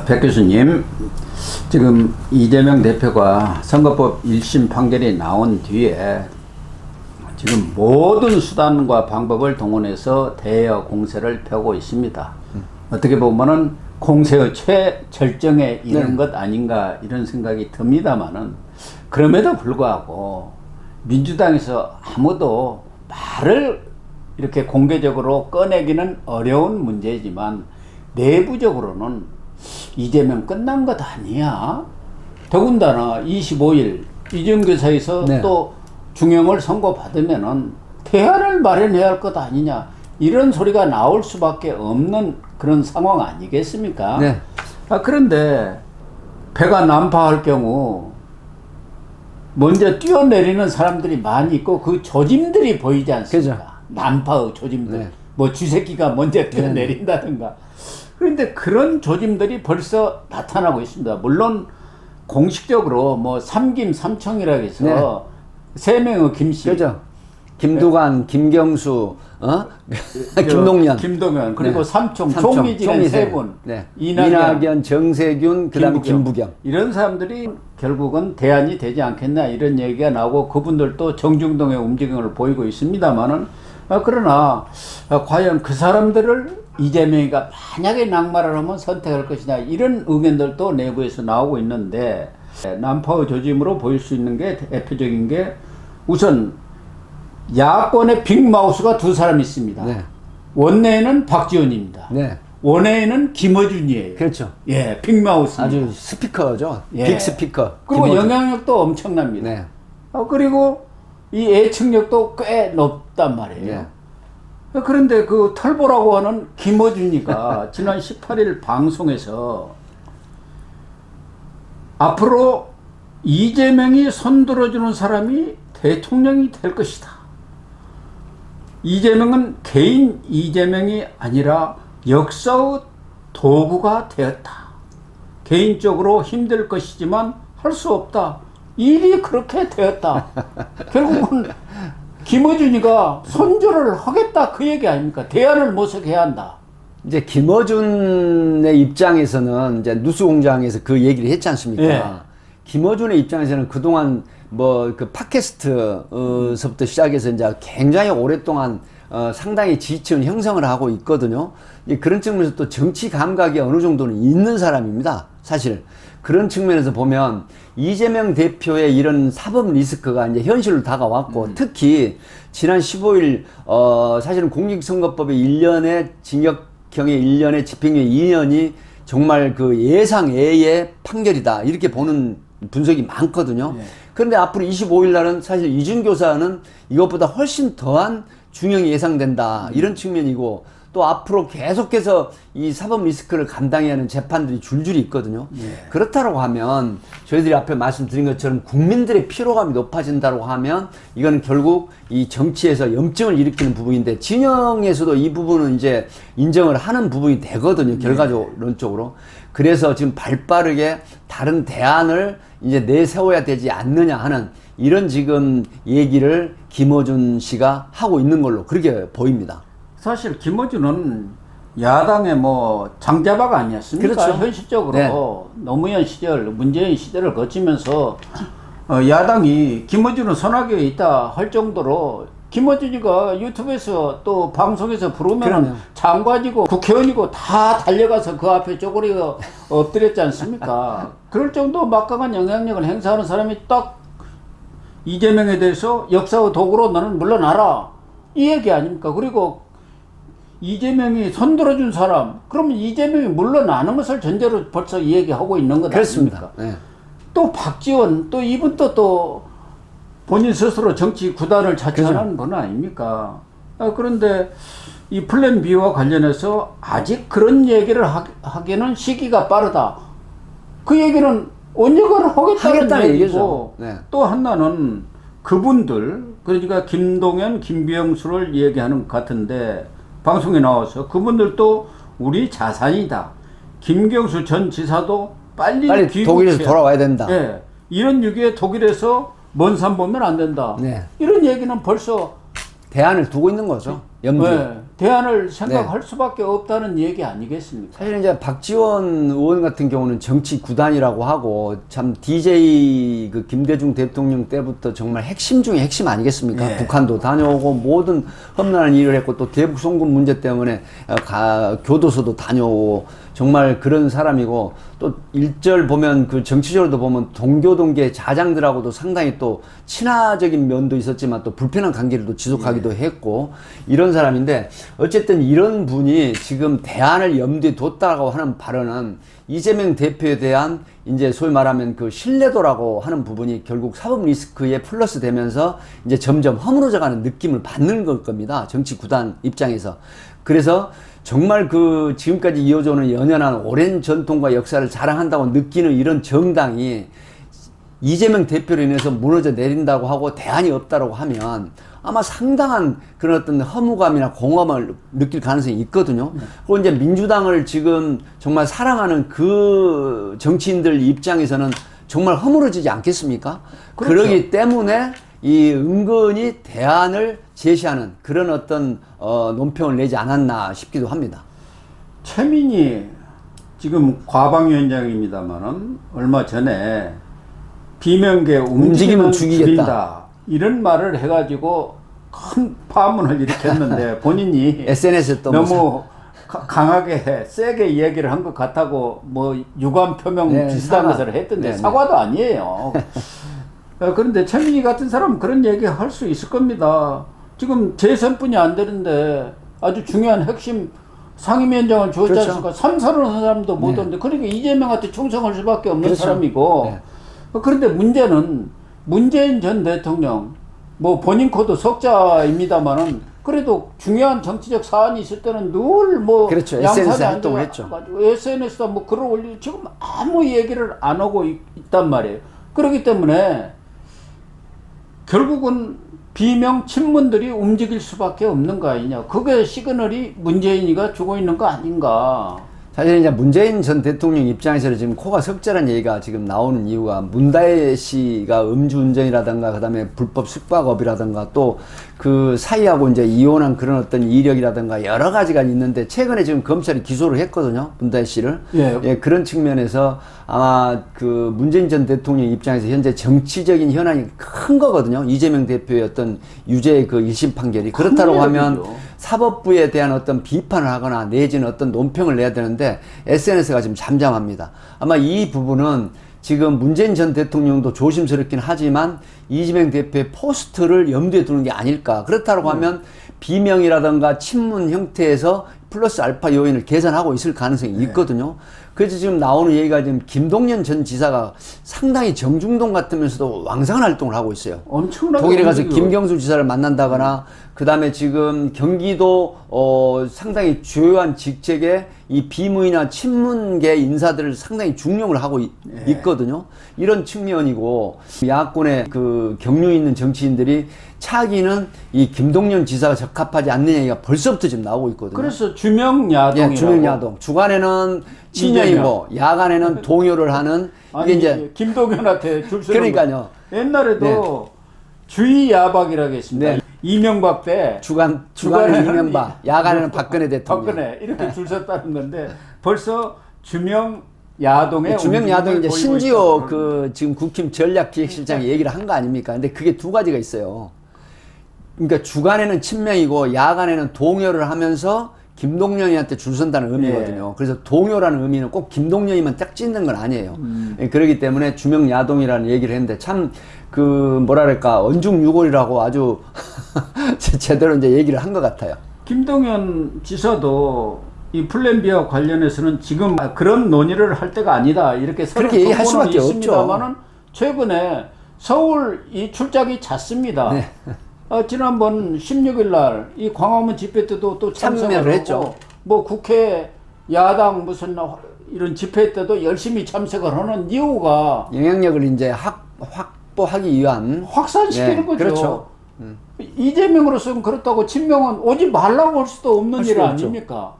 백 교수님, 지금 이재명 대표가 선거법 1심 판결이 나온 뒤에 지금 모든 수단과 방법을 동원해서 대여 공세를 펴고 있습니다. 어떻게 보면은 공세의 최절정에 이른 것 아닌가 이런 생각이 듭니다만은, 그럼에도 불구하고 민주당에서 아무도 말을 이렇게 공개적으로 꺼내기는 어려운 문제지만 내부적으로는 이재명 끝난 것 아니야? 더군다나 25일 이정교사에서 또 중형을 선고받으면은 대안을 마련해야 할 것 아니냐, 이런 소리가 나올 수밖에 없는 그런 상황 아니겠습니까? 그런데 배가 난파할 경우 먼저 뛰어내리는 사람들이 많이 있고 그 조짐들이 보이지 않습니까? 그죠. 난파의 조짐들. 뭐 쥐새끼가 먼저 뛰어내린다든가. 그런데 그런 조짐들이 벌써 나타나고 있습니다. 물론 공식적으로 뭐 삼김 삼청이라고 해서 세 명의 김씨, 그죠. 김두관, 김경수, 김동연, 그리고 삼총, 총리진의 세 분, 이낙연, 정세균, 그다음에 김부겸. 이런 사람들이 결국은 대안이 되지 않겠나 이런 얘기가 나오고 그분들도 정중동의 움직임을 보이고 있습니다만은, 그러나 과연 그 사람들을 이재명이가 만약에 낙마를 하면 선택할 것이냐, 이런 의견들도 내부에서 나오고 있는데, 난파의 조짐으로 보일 수 있는 게 대표적인 게 우선 야권의 빅마우스가 두 사람 있습니다. 원내에는 박지원입니다. 원내에는 김어준이에요. 그렇죠. 예, 빅마우스. 아주 스피커죠. 빅 스피커. 그리고 김어준. 영향력도 엄청납니다. 그리고 이 애청력도 꽤 높단 말이에요. 그런데 그 털보라고 하는 김어준이가 지난 18일 방송에서 앞으로 이재명이 손들어주는 사람이 대통령이 될 것이다. 이재명은 개인 이재명이 아니라 역사의 도구가 되었다. 개인적으로 힘들 것이지만 할 수 없다. 일이 그렇게 되었다. 결국은 김어준이가 손절을 하겠다, 그 얘기 아닙니까? 대안을 모색해야 한다. 이제 김어준의 입장에서는 이제 뉴스공장에서 그 얘기를 했지 않습니까? 김어준의 입장에서는 그동안 뭐 그 팟캐스트서부터 시작해서 이제 굉장히 오랫동안 상당히 지지층 형성을 하고 있거든요. 그런 측면에서 또 정치 감각이 어느 정도는 있는 사람입니다. 사실 그런 측면에서 보면 이재명 대표의 이런 사법 리스크가 이제 현실로 다가왔고, 특히 지난 15일 사실은 공직선거법의 1년의 징역형의 1년의 집행유예 2년이 정말 그 예상외의 판결이다, 이렇게 보는 분석이 많거든요. 그런데 앞으로 25일 날은 사실 이준교사는 이것보다 훨씬 더한 중형이 예상된다, 이런 측면이고, 또 앞으로 계속해서 이 사법 리스크를 감당해야 하는 재판들이 줄줄이 있거든요. 그렇다고 하면 저희들이 앞에 말씀드린 것처럼 국민들의 피로감이 높아진다고 하면 이거는 결국 이 정치에서 염증을 일으키는 부분인데, 진영에서도 이 부분은 이제 인정을 하는 부분이 되거든요, 결과론적으로. 그래서 지금 발빠르게 다른 대안을 이제 내세워야 되지 않느냐 하는 이런 지금 얘기를 김어준 씨가 하고 있는 걸로 그렇게 보입니다. 사실 김어준은 야당의 뭐 장자박 아니었습니까? 그렇죠. 현실적으로 노무현 시절, 문재인 시대를 거치면서 야당이 김어준은 선악에 있다 할 정도로, 김어준이가 유튜브에서 또 방송에서 부르면 장관이고 국회의원이고 다 달려가서 그 앞에 쪼그리 엎드렸지 않습니까? 그럴 정도 막강한 영향력을 행사하는 사람이 딱 이재명에 대해서 역사의 도구로 너는 물러나라, 이 얘기 아닙니까? 그리고 이재명이 손들어준 사람, 그러면 이재명이 물러나는 것을 전제로 벌써 이 얘기하고 있는 것 아닙니까? 또 박지원, 또 이분도 또 본인 스스로 정치 구단을 자처하는 분 아닙니까? 그런데 이 플랜 B와 관련해서 아직 그런 얘기를 하기는 시기가 빠르다. 그 얘기는 언젠가는 하겠다는 얘기고, 또 하나는 그분들, 그러니까 김동연, 김병수를 얘기하는 것 같은데, 방송에 나와서 그분들도 우리 자산이다. 김경수 전 지사도 빨리 독일에서 돌아와야 된다. 이런 유기에 독일에서 먼 산 보면 안 된다. 이런 얘기는 벌써 대안을 두고 있는 거죠. 염두에. 대안을 생각할 수밖에 없다는 얘기 아니겠습니까? 사실 이제 박지원 의원 같은 경우는 정치 구단이라고 하고 참 DJ 그 김대중 대통령 때부터 정말 핵심 중에 핵심 아니겠습니까? 네. 북한도 다녀오고 모든 험난한 일을 했고 또 대북 송금 문제 때문에 교도소도 다녀오고 정말 그런 사람이고 또 일절 보면 그 정치적으로도 보면 동교동계 자장들하고도 상당히 또 친화적인 면도 있었지만 또 불편한 관계를 또 지속하기도 했고 이런 사람인데 어쨌든 이런 분이 지금 대안을 염두에 뒀다고 하는 발언은 이재명 대표에 대한 이제 소위 말하면 그 신뢰도라고 하는 부분이 결국 사법 리스크에 플러스 되면서 이제 점점 허물어져가는 느낌을 받는 걸 겁니다. 정치 구단 입장에서. 그래서 정말 그 지금까지 이어져 오는 연연한 오랜 전통과 역사를 자랑한다고 느끼는 이런 정당이 이재명 대표로 인해서 무너져 내린다고 하고 대안이 없다고 하면 아마 상당한 그런 어떤 허무감이나 공허함을 느낄 가능성이 있거든요. 그리고 이제 민주당을 지금 정말 사랑하는 그 정치인들 입장에서는 정말 허물어지지 않겠습니까? 그렇죠. 그러기 때문에 이 은근히 대안을 제시하는 그런 어떤 논평을 내지 않았나 싶기도 합니다. 최민희 지금 과방위원장입니다만은 얼마 전에 비명계 움직이면 죽인다 이런 말을 해가지고 큰 파문을 일으켰는데 본인이 SNS에 또 너무 강하게 세게 얘기를 한 것 같다고 뭐 유감 표명 네, 비슷한 사과. 것을 했던데 네, 사과도 아니에요. 그런데 최민희 같은 사람은 그런 얘기 할 수 있을 겁니다. 지금 재선뿐이 안 되는데 아주 중요한 핵심 상임위원장을 주었지 그렇죠. 않습니까? 삼선을 하는 사람도 못 오는데 그러니까 이재명한테 충성할 수밖에 없는 그렇죠. 사람이고 네. 그런데 문제는 문재인 전 대통령 뭐 본인 코도 석자입니다만은 그래도 중요한 정치적 사안이 있을 때는 늘 뭐 그렇죠. 양산에 SNS 에 활동을 했죠. 앉아가지고 SNS다 뭐 글을 올리고 지금 아무 얘기를 안 하고 있단 말이에요. 그렇기 때문에 결국은 비명 친문들이 움직일 수밖에 없는 거 아니냐. 그게 시그널이 문재인이가 주고 있는 거 아닌가. 사실 이제 문재인 전 대통령 입장에서는 지금 코가 석자라는 얘기가 지금 나오는 이유가 문다혜 씨가 음주운전이라든가 그다음에 불법 숙박업이라든가 또 그 사이하고 이제 이혼한 그런 어떤 이력이라든가 여러 가지가 있는데 최근에 지금 검찰이 기소를 했거든요. 문다혜 씨를. 예. 그런 측면에서 아마 그 문재인 전 대통령 입장에서 현재 정치적인 현안이 큰 거거든요. 이재명 대표의 어떤 유죄의 그 1심 판결이. 그렇다고 하면 일이죠. 사법부에 대한 어떤 비판을 하거나 내지는 어떤 논평을 내야 되는데 SNS가 지금 잠잠합니다. 아마 이 부분은 지금 문재인 전 대통령도 조심스럽긴 하지만 이재명 대표의 포스트를 염두에 두는 게 아닐까. 그렇다고 하면 비명이라든가 친문 형태에서 플러스 알파 요인을 계산하고 있을 가능성이 있거든요. 그래서 지금 나오는 얘기가 지금 김동연 전 지사가 상당히 정중동 같으면서도 왕성한 활동을 하고 있어요. 엄청나게 독일에 가서 움직여요. 김경수 지사를 만난다거나 그 다음에 지금 경기도 상당히 주요한 직책에 이 비무이나 친문계 인사들을 상당히 중용을 하고 있거든요. 이런 측면이고 야권의 그 경륜 있는 정치인들이 차기는 이 김동연 지사가 적합하지 않는 얘기가 벌써부터 지금 나오고 있거든요. 그래서 주명야동이라고. 예, 주명야동. 주간에는 친명이고 야간에는 동요를 하는 아니 이게 이제 김동연한테 줄 서는 그러니까요. 거. 옛날에도 주의 야박이라고 했습니다. 네. 이명박 때 주간에는 이명박, 야간에는 박근혜 대통령. 박근혜 이렇게 줄 섰다는 건데 벌써 주명 야동의 주명 야동 이제 움직임을 보이고 신지호 있다. 그 지금 국힘 전략기획실장이 얘기를 한 거 아닙니까? 근데 그게 두 가지가 있어요. 그러니까 주간에는 친명이고 야간에는 동요를 하면서 김동연이한테 줄 선다는 의미거든요. 그래서 동요라는 의미는 꼭 김동연이만 딱 찢는 건 아니에요. 그렇기 때문에 주명 야동이라는 얘기를 했는데 참 그 뭐랄까 언중유골이라고 아주 제대로 이제 얘기를 한 것 같아요. 김동연 지사도 이 플랜 B와 관련해서는 지금 그런 논의를 할 때가 아니다 이렇게 그렇게 얘기할 수밖에 있습니다만은 최근에 서울 이 출장이 잦습니다. 네. 지난번 16일 날 이 광화문 집회 때도 또 참석을 참여를 하고 했죠. 뭐 국회 야당 무슨 이런 집회 때도 열심히 참석을 하는 이유가 영향력을 이제 확보하기 위한 확산시키는 네, 거죠. 그렇죠. 이재명으로서는 그렇다고 친명은 오지 말라고 할 수도 없는 할 일 수도 없죠. 아닙니까?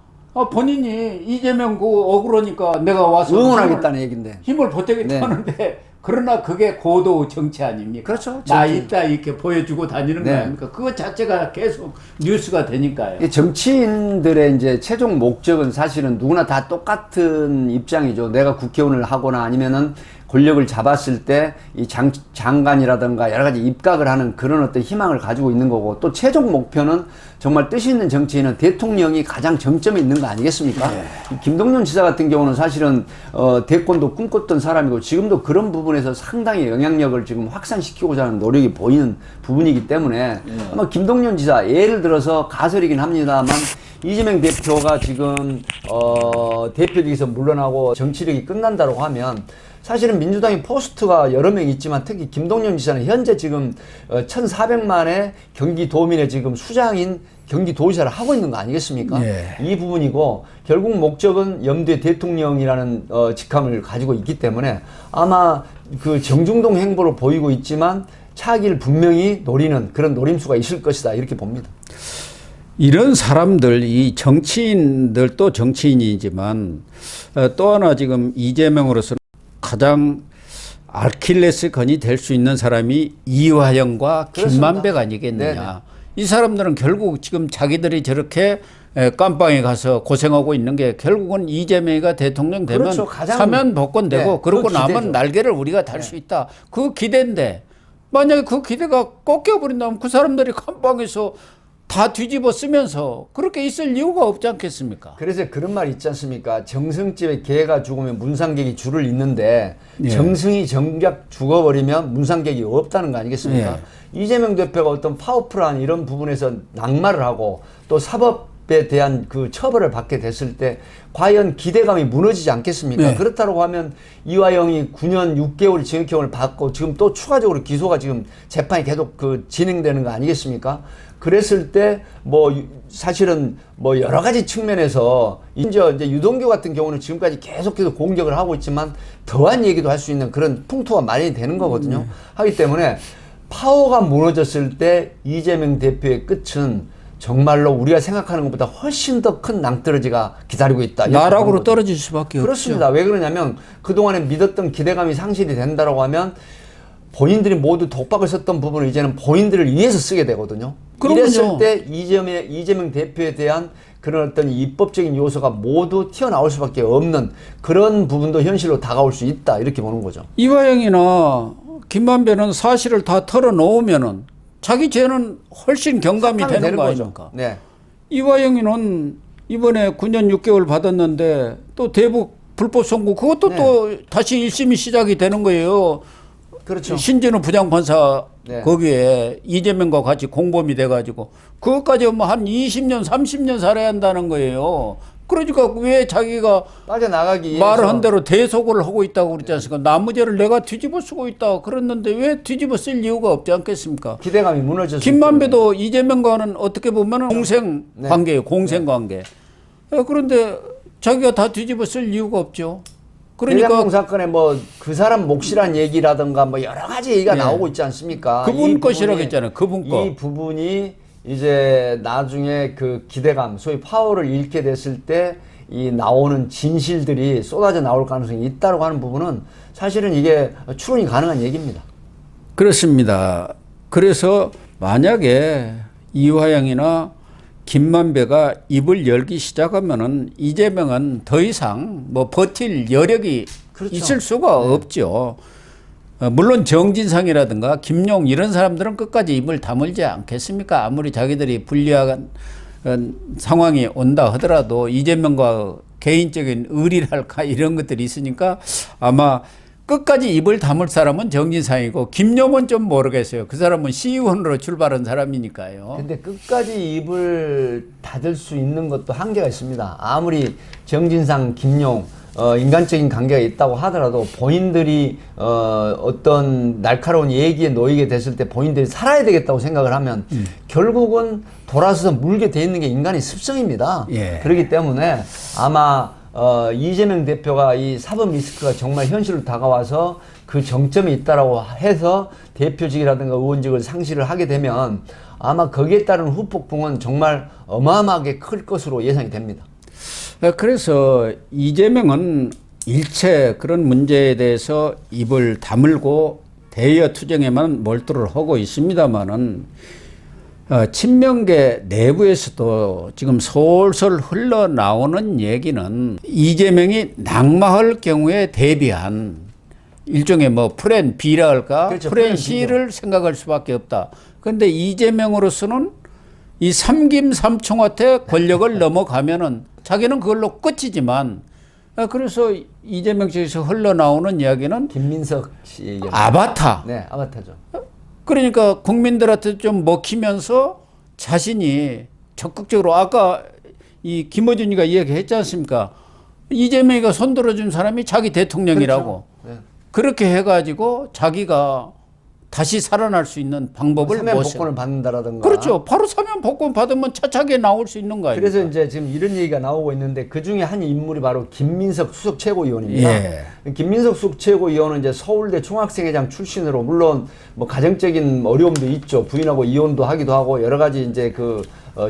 본인이 이재명 그 억울하니까 내가 와서 응원하겠다는 얘긴데. 힘을 보태겠다는데 그러나 그게 고도 정치 아닙니까? 그렇죠. 나 정치. 있다 이렇게 보여주고 다니는 네. 거 아닙니까? 그것 자체가 계속 뉴스가 되니까요. 이 정치인들의 이제 최종 목적은 사실은 누구나 다 똑같은 입장이죠. 내가 국회의원을 하거나 아니면은 권력을 잡았을 때 이 장관이라든가 여러 가지 입각을 하는 그런 어떤 희망을 가지고 있는 거고, 또 최종 목표는 정말 뜻이 있는 정치인은 대통령이 가장 정점에 있는 거 아니겠습니까? 이 김동연 지사 같은 경우는 사실은 대권도 꿈꿨던 사람이고 지금도 그런 부분에서 상당히 영향력을 지금 확산시키고자 하는 노력이 보이는 부분이기 때문에 아마 김동연 지사, 예를 들어서 가설이긴 합니다만 이재명 대표가 지금 대표직에서 물러나고 정치력이 끝난다고 하면 사실은 민주당이 포스트가 여러 명 있지만 특히 김동연 지사는 현재 지금 1,400만의 경기도민의 지금 수장인 경기도지사를 하고 있는 거 아니겠습니까? 예. 이 부분이고 결국 목적은 염두에 대통령이라는 직함을 가지고 있기 때문에 아마 그 정중동 행보를 보이고 있지만 차기를 분명히 노리는 그런 노림수가 있을 것이다 이렇게 봅니다. 이런 사람들, 이 정치인들도 정치인이지만 또 하나 지금 이재명으로서는 가장 아킬레스건이 될 수 있는 사람이 이화영과 그렇습니다. 김만배가 아니겠느냐. 네네. 이 사람들은 결국 지금 자기들이 저렇게 깜빵에 가서 고생하고 있는 게 결국은 이재명이가 대통령 되면 그렇죠. 가장- 사면 복권되고 네, 그러고 그 나면 기대죠. 날개를 우리가 달 수 있다. 그 기대인데 만약에 그 기대가 꺾여버린다면 그 사람들이 깜빵에서 다 뒤집어 쓰면서 그렇게 있을 이유가 없지 않겠습니까? 그래서 그런 말 있지 않습니까? 정승집에 개가 죽으면 문상객이 줄을 잇는데 예. 정승이 정작 죽어버리면 문상객이 없다는 거 아니겠습니까? 이재명 대표가 어떤 파워풀한 이런 부분에서 낙마를 하고 또 사법에 대한 그 처벌을 받게 됐을 때 과연 기대감이 무너지지 않겠습니까? 네. 그렇다고 하면 이화영이 9년 6개월 징역형을 받고 지금 또 추가적으로 기소가 지금 재판이 계속 그 진행되는 거 아니겠습니까? 그랬을 때 뭐 사실은 뭐 여러 가지 측면에서 이제 유동규 같은 경우는 지금까지 계속해서 공격을 하고 있지만 더한 얘기도 할 수 있는 그런 풍토가 마련이 되는 거거든요. 하기 때문에 파워가 무너졌을 때 이재명 대표의 끝은 정말로 우리가 생각하는 것보다 훨씬 더 큰 낭떠러지가 기다리고 있다. 이렇게 보는 나락으로 거죠. 떨어질 수밖에 그렇습니다. 왜 그러냐면 그동안에 믿었던 기대감이 상실이 된다라고 하면 본인들이 모두 독박을 썼던 부분을 이제는 본인들을 위해서 쓰게 되거든요. 그럼요. 이랬을 때 이재명 대표에 대한 그런 어떤 입법적인 요소가 모두 튀어나올 수밖에 없는 그런 부분도 현실로 다가올 수 있다. 이렇게 보는 거죠. 이화영이나 김만배는 사실을 다 털어놓으면은 자기 죄는 훨씬 경감이 삭감이 되는 거 거죠. 아닙니까? 네. 이화영이는 이번에 9년 6개월 받았는데 또 대북 불법 선고 그것도 네. 또 다시 1심이 시작이 되는 거예요. 그렇죠. 신진우 부장판사 네. 거기에 이재명과 같이 공범이 돼가지고 그것까지 뭐 한 20년 30년 살아야 한다는 거예요. 그러니까 왜 자기가 빠져나가기 위해서 말을 한 대로 대소고를 하고 있다고 그러지 않습니까? 나무죄를 내가 뒤집어 쓰고 있다 그랬는데 왜 뒤집어 쓸 이유가 없지 않겠습니까? 기대감이 무너졌을 김만배도 이재명과는 어떻게 보면 공생 네. 관계예요. 공생 관계. 그런데 자기가 다 뒤집어 쓸 이유가 없죠. 그러니까 대장동 사건에 뭐 그 사람 몫이란 얘기라든가 뭐 여러 가지 얘기가 나오고 있지 않습니까? 그분 이 것이라고 부분이- 했잖아요. 그분 거. 이 부분이 이제 나중에 그 기대감, 소위 파워를 잃게 됐을 때 이 나오는 진실들이 쏟아져 나올 가능성이 있다고 하는 부분은 사실은 이게 추론이 가능한 얘기입니다. 그렇습니다. 그래서 만약에 이화영이나 김만배가 입을 열기 시작하면은 이재명은 더 이상 뭐 버틸 여력이 그렇죠. 있을 수가 없죠. 물론 정진상이라든가 김용 이런 사람들은 끝까지 입을 다물지 않겠습니까? 아무리 자기들이 불리한 상황이 온다 하더라도 이재명과 개인적인 의리랄까 이런 것들이 있으니까 아마 끝까지 입을 다물 사람은 정진상이고 김용은 좀 모르겠어요. 그 사람은 시의원으로 출발한 사람이니까요. 근데 끝까지 입을 닫을 수 있는 것도 한계가 있습니다. 아무리 정진상, 김용 인간적인 관계가 있다고 하더라도 본인들이 어떤 날카로운 얘기에 놓이게 됐을 때 본인들이 살아야 되겠다고 생각을 하면 결국은 돌아서서 물게 돼 있는 게 인간의 습성입니다. 예. 그렇기 때문에 아마 이재명 대표가 이 사법 리스크가 정말 현실로 다가와서 그 정점에 있다라고 해서 대표직이라든가 의원직을 상실을 하게 되면 아마 거기에 따른 후폭풍은 정말 어마어마하게 클 것으로 예상이 됩니다. 그래서 이재명은 일체 그런 문제에 대해서 입을 다물고 대여 투쟁에만 몰두를 하고 있습니다만은 친명계 내부에서도 지금 솔솔 흘러나오는 얘기는 이재명이 낙마할 경우에 대비한 일종의 뭐 플랜 B라 할까? 그렇죠, 플랜 플랜 C를 생각할 수밖에 없다. 그런데 이재명으로서는 이 삼김삼총한테 권력을 넘어가면은 자기는 그걸로 끝이지만 그래서 이재명 측에서 흘러나오는 이야기는 김민석 씨 얘기. 아바타. 네, 아바타죠. 그러니까 국민들한테 좀 먹히면서 자신이 적극적으로 아까 이 김어준이가 이야기했지 않습니까? 이재명이가 손들어준 사람이 자기 대통령이라고. 그렇죠. 네. 그렇게 해가지고 자기가 다시 살아날 수 있는 방법을 사면 못 복권을 받는다라든가. 그렇죠. 바로 사면 복권 받으면 차차게 나올 수 있는 거 아닙니까? 그래서 이제 지금 이런 얘기가 나오고 있는데 그 중에 한 인물이 바로 김민석 수석 최고위원입니다. 예. 김민석 수석 최고위원은 이제 서울대 총학생회장 출신으로 물론 뭐 가정적인 어려움도 있죠. 부인하고 이혼도 하기도 하고 여러 가지 이제 그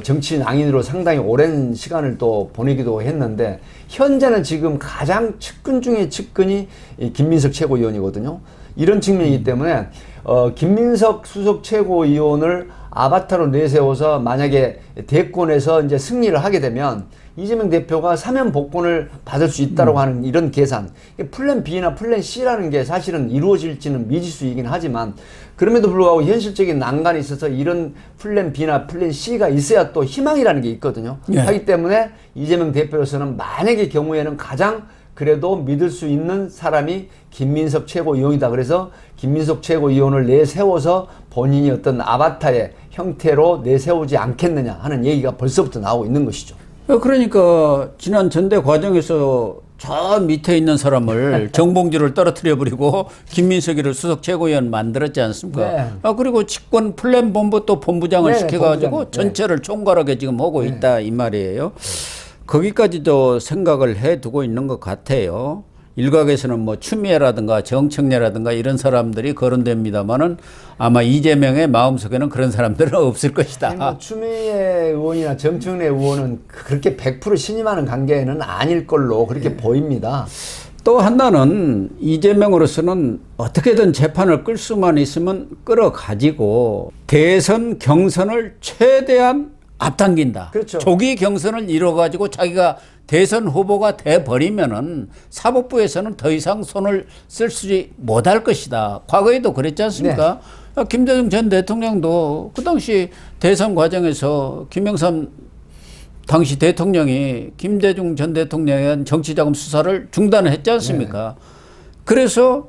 정치 낭인으로 상당히 오랜 시간을 또 보내기도 했는데 현재는 지금 가장 측근 중에 측근이 이 김민석 최고위원이거든요. 이런 측면이기 때문에 김민석 수석 최고위원을 아바타로 내세워서 만약에 대권에서 이제 승리를 하게 되면 이재명 대표가 사면 복권을 받을 수 있다고 하는 이런 계산. 플랜 B나 플랜 C라는 게 사실은 이루어질지는 미지수이긴 하지만 그럼에도 불구하고 현실적인 난관이 있어서 이런 플랜 B나 플랜 C가 있어야 또 희망이라는 게 있거든요. 예. 하기 때문에 이재명 대표로서는 만약의 경우에는 가장 그래도 믿을 수 있는 사람이 김민석 최고위원이다. 그래서 김민석 최고위원을 내세워서 본인이 어떤 아바타의 형태로 내세우지 않겠느냐 하는 얘기가 벌써부터 나오고 있는 것이죠. 그러니까 지난 전대 과정에서 저 밑에 있는 사람을 정봉주를 떨어뜨려 버리고 김민석이를 수석 최고위원 만들었지 않습니까? 네. 그리고 집권 플랜 본부 또 본부장을 네, 시켜가지고 본부장. 전체를 총괄하게 지금 하고 있다 이 말이에요. 거기까지도 생각을 해두고 있는 것 같아요. 일각에서는 뭐 추미애라든가 정청래라든가 이런 사람들이 거론됩니다만은 아마 이재명의 마음속에는 그런 사람들은 없을 것이다. 뭐 추미애 의원이나 정청래 의원은 그렇게 100% 신임하는 관계는 아닐 걸로 그렇게 보입니다. 또 하나는 이재명으로서는 어떻게든 재판을 끌 수만 있으면 끌어가지고 대선 경선을 최대한 앞당긴다. 그렇죠. 조기 경선을 이뤄가지고 자기가 대선 후보가 돼버리면은 사법부에서는 더 이상 손을 쓸 수 못할 것이다. 과거에도 그랬지 않습니까? 김대중 전 대통령도 그 당시 대선 과정에서 김영삼 당시 대통령이 김대중 전 대통령에 대한 정치자금 수사를 중단을 했지 않습니까? 그래서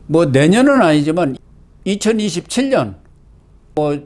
뭐 내년은 아니지만 2027년 뭐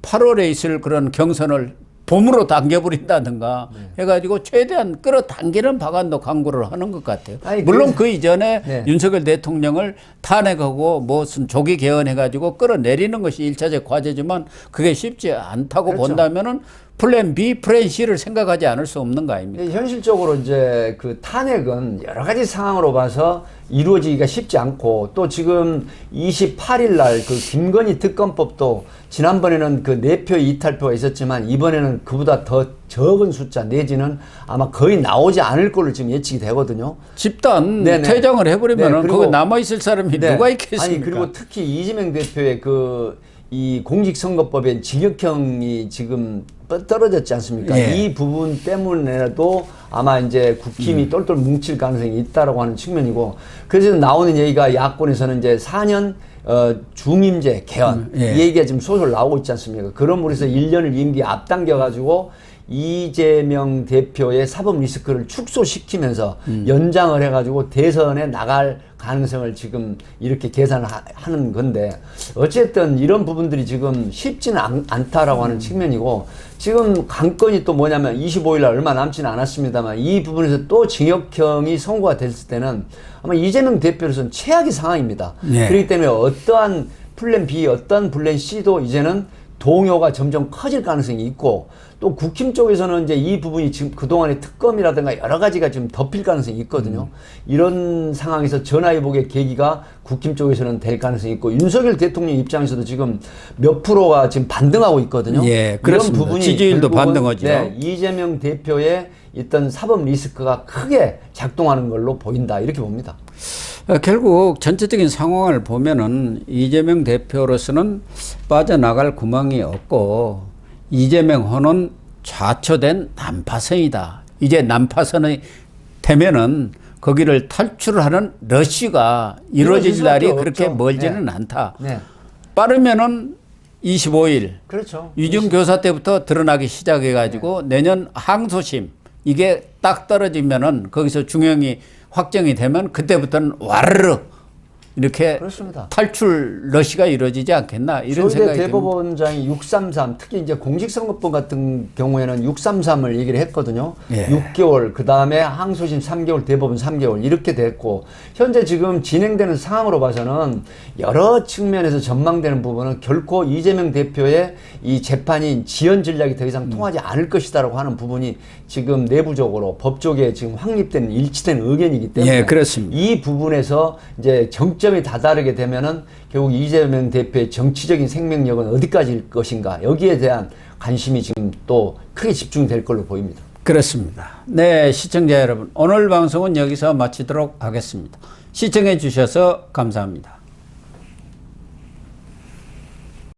8월에 있을 그런 경선을 봄으로 당겨버린다든가 해가지고 최대한 끌어당기는 방안도 강구를 하는 것 같아요. 아니, 물론 그 이전에 네. 윤석열 대통령을 탄핵하고 무슨 조기 개헌해가지고 끌어내리는 것이 1차적 과제지만 그게 쉽지 않다고 그렇죠. 본다면은 플랜 B, 플랜 C를 생각하지 않을 수 없는 거 아닙니까? 현실적으로 이제 그 탄핵은 여러 가지 상황으로 봐서 이루어지기가 쉽지 않고 또 지금 28일 날 그 김건희 특검법도 지난번에는 그 4표 이탈표가 있었지만 이번에는 그보다 더 적은 숫자 내지는 아마 거의 나오지 않을 걸로 지금 예측이 되거든요. 집단 네네. 퇴장을 해버리면은 네, 그리고- 그거 남아있을 사람이 네. 누가 있겠습니까? 아니 그리고 특히 이재명 대표의 그 이 공직선거법의 징역형이 지금 떨어졌지 않습니까? 예. 이 부분 때문에도 아마 이제 국힘이 똘똘 뭉칠 가능성이 있다라고 하는 측면이고 그래서 나오는 얘기가 야권에서는 이제 4년 중임제 개헌 예. 이 얘기가 지금 소설 나오고 있지 않습니까? 그러므로 해서 1년을 임기 앞당겨 가지고 이재명 대표의 사법 리스크를 축소시키면서 연장을 해가지고 대선에 나갈 가능성을 지금 이렇게 계산을 하는 건데 어쨌든 이런 부분들이 지금 쉽지는 않다라고 하는 측면이고 지금 관건이 또 뭐냐면 25일 날 얼마 남지는 않았습니다만 이 부분에서 또 징역형이 선고가 됐을 때는 아마 이재명 대표로서는 최악의 상황입니다. 예. 그렇기 때문에 어떠한 플랜 B, 어떠한 플랜 C도 이제는 동요가 점점 커질 가능성이 있고 또 국힘 쪽에서는 이제 이 부분이 지금 그동안의 특검이라든가 여러 가지가 지금 덮일 가능성이 있거든요. 이런 상황에서 전화위복의 계기가 국힘 쪽에서는 될 가능성이 있고 윤석열 대통령 입장에서도 지금 몇 프로가 지금 반등하고 있거든요. 예, 그렇습니다. 이런 부분이 지지율도 결국은 반등하죠. 네, 이재명 대표의 있던 사법 리스크가 크게 작동하는 걸로 보인다 이렇게 봅니다. 결국 전체적인 상황을 보면은 이재명 대표로서는 빠져나갈 구멍이 없고 이재명 호는 좌초된 난파선이다. 이제 난파선이 되면은 거기를 탈출하는 러쉬가 이루어질 날이 그렇게 멀지는 않다. 네. 빠르면은 25일 그렇죠. 유증교사 때부터 드러나기 시작해가지고 내년 항소심 이게 딱 떨어지면은 거기서 중형이 확정이 되면 그때부터는 와르르 이렇게 그렇습니다. 탈출 러시가 이루어지지 않겠나 이런 조희대 생각이 듭니다. 대법원장이 633 특히 이제 공직선거법 같은 경우에는 633을 얘기를 했거든요. 예. 6개월 그 다음에 항소심 3개월 대법원 3개월 이렇게 됐고 현재 지금 진행되는 상황으로 봐서는 여러 측면에서 전망되는 부분은 결코 이재명 대표의 이 재판이 지연 전략이 더 이상 통하지 않을 것이다라고 하는 부분이 지금 내부적으로 법조계에 지금 확립된 일치된 의견이기 때문에 예, 그렇습니다. 이 부분에서 이제 정점이 다다르게 되면은 결국 이재명 대표의 정치적인 생명력은 어디까지일 것인가 여기에 대한 관심이 지금 또 크게 집중될 걸로 보입니다. 그렇습니다. 네, 시청자 여러분 오늘 방송은 여기서 마치도록 하겠습니다. 시청해 주셔서 감사합니다.